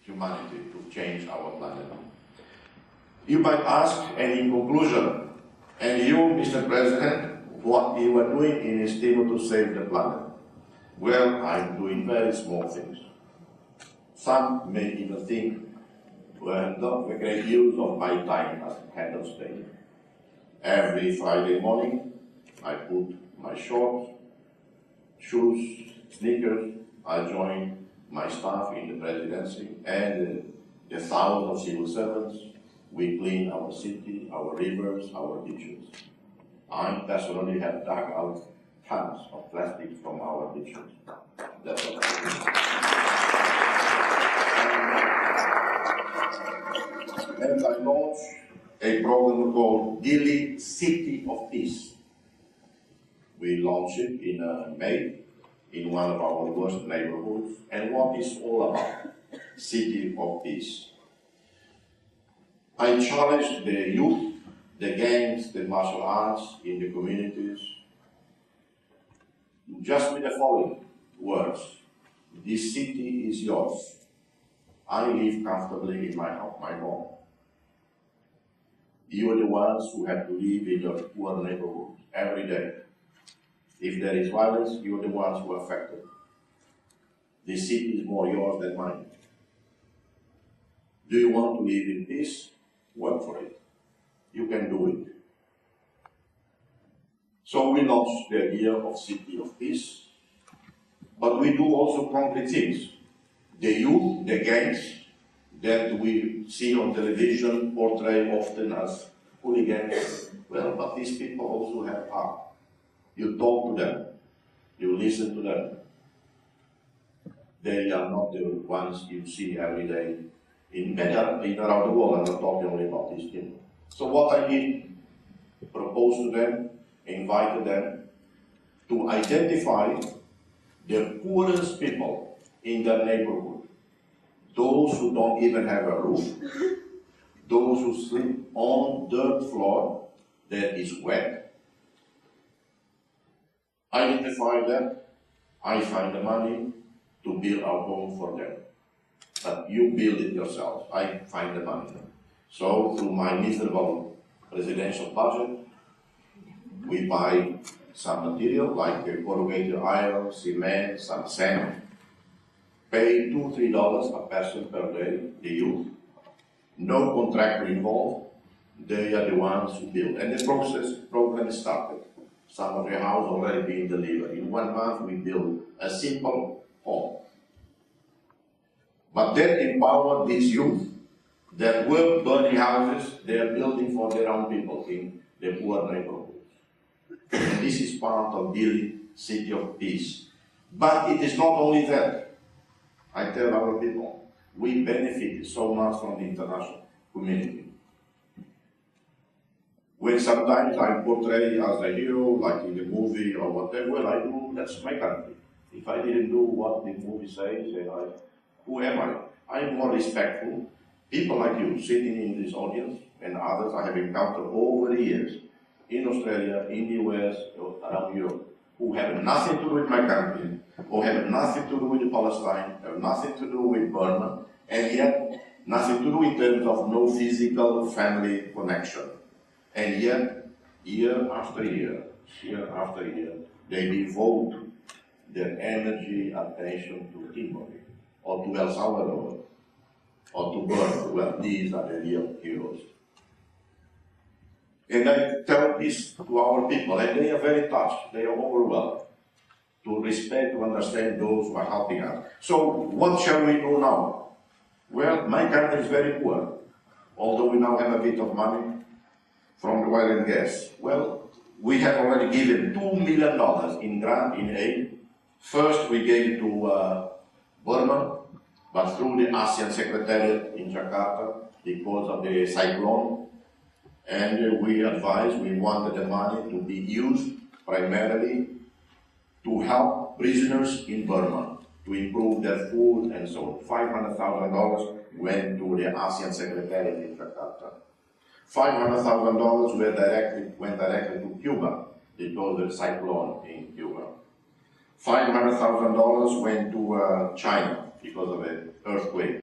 humanity, to change our planet. You might ask, and in conclusion, and you, Mr. President, what you are doing in Timor to save the planet? Well, I'm doing very small things. Some may even think, well, not a great use of my time as head of state. Every Friday morning, I put my shorts, shoes, sneakers, I join my staff in the presidency and the thousands of civil servants. We clean our city, our rivers, our beaches. I personally have dug out tons of plastic from our beaches. That's what I do. And I launched a program called Dili City of Peace. We launched it in May in one of our worst neighborhoods. And what is all about? City of Peace. I challenge the youth, the gangs, the martial arts in the communities, just with the following words. This city is yours. I live comfortably in my home. You are the ones who have to live in your poor neighborhood every day. If there is violence, you are the ones who are affected. This city is more yours than mine. Do you want to live in peace? Work for it. You can do it. So we launched the idea of City of Peace, but we do also concrete things. The youth, the gangs that we see on television portray often as hooligans. Well, but these people also have heart. You talk to them, you listen to them. They are not the ones you see every day around the world. I'm not talking only about these people. So what I did, propose to them, invited them to identify the poorest people in their neighborhood, those who don't even have a roof, those who sleep on dirt floor that is wet. Identify them, I find the money to build a home for them. But you build it yourself, I find the money. So through my miserable presidential budget, we buy some material like corrugated iron, cement, some sand, pay $2–3 a person per day, the youth, no contractor involved, they are the ones who build. And the program started. Some of the houses already being delivered. In 1 month we build a simple home. But that empowered these youth that were burning houses, they are building for their own people in the poor neighborhoods. And this is part of Dili City of Peace. But it is not only that. I tell our people, we benefit so much from the international community. When sometimes I'm portrayed as a hero, like in the movie or whatever, well, I do, that's my country. If I didn't do what the movie says, who am I? I'm more respectful. People like you sitting in this audience and others I have encountered over the years in Australia, in the US, around Europe, who have nothing to do with my country, or have nothing to do with Palestine, have nothing to do with Burma, and yet nothing to do in terms of no physical family connection. And yet, year after year, they devote their energy, attention to Timor, or to El Salvador, or to Burma. Well, these are the real heroes. And I tell this to our people, and they are very touched, they are overwhelmed, to respect, to understand those who are helping us. So, what shall we do now? Well, my country is very poor, although we now have a bit of money from the oil and gas. Well, we have already given $2 million in grant, in aid. First, we gave it to Burma, but through the ASEAN Secretariat in Jakarta, because of the cyclone. And we wanted the money to be used primarily to help prisoners in Burma, to improve their food and so on. $500,000 went to the ASEAN Secretariat in Jakarta. $500,000 went directly to Cuba because of the cyclone in Cuba. $500,000 went to China because of an earthquake.